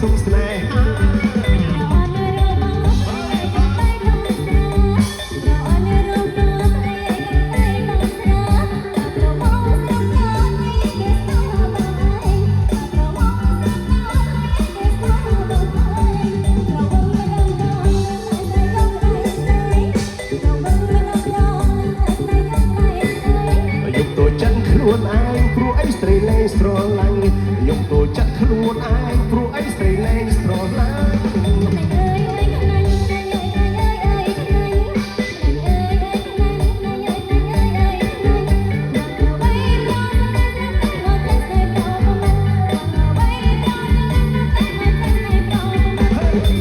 សុំស្នេហាខ្លួនឯងព្រោះអីស្រីលែងស្រឡាញ់ខ្ញុំទៅចាត់ខ្លួនឯងព្រោះអីស្រីលែងស្រឡាញ់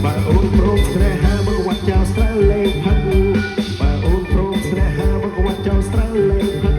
បើអូនព្រមស្នេហាមកវត្តចោលស្រាលែងផឹកបើអូនព្រមស្នេហាមកវត្តចោលស្រាលែងផឹក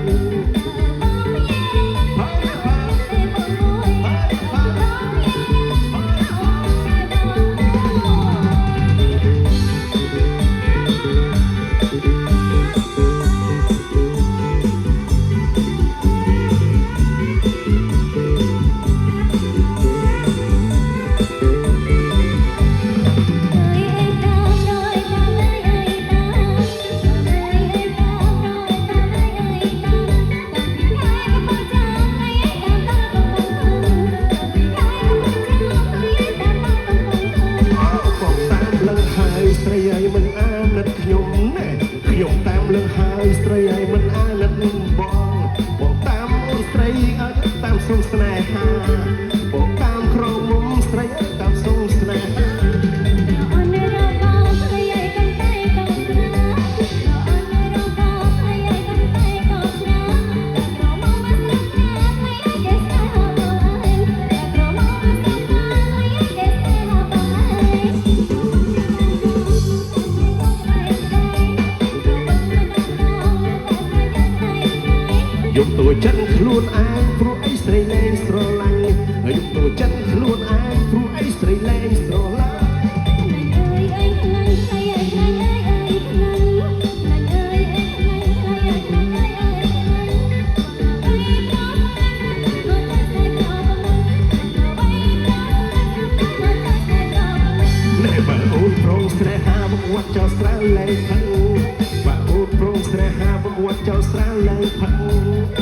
ស្រីឲ្យមិនអាណិតខ្ញុំណាខ្ញុំតាមលើហើយស្រីឲ្យមិនអាណិតបងតាមអូនស្រីឲ្យតាមសុំស្នេហាបងតាមក្រមុំស្រីឲ្យតាមសុំស្នេហាអូនរកបងស្រីឲ្យកាន់តែកោស្នាអូនរកបងស្រីឲ្យកាន់តែកោស្នាក្រមុំមិនស្នេហាស្រីឲ្យគេស្នេហាបងឯងក្រមុំមិនស្នេហាស្រីឲ្យគេស្នេហាបងឯងយប់តួចិត្តខ្លួនឯងព្រោះអីស្រីលែងស្រឡាញ់យប់តួចិត្តខ្លួនឯងព្រោះអីស្រីលែងស្រឡាញ់បើអូនព្រមស្នេហាមកវត្តចោលស្រាលែងផឹកបើអូនព្រមស្នេហាមកវត្តចោលស្រាលែងផឹក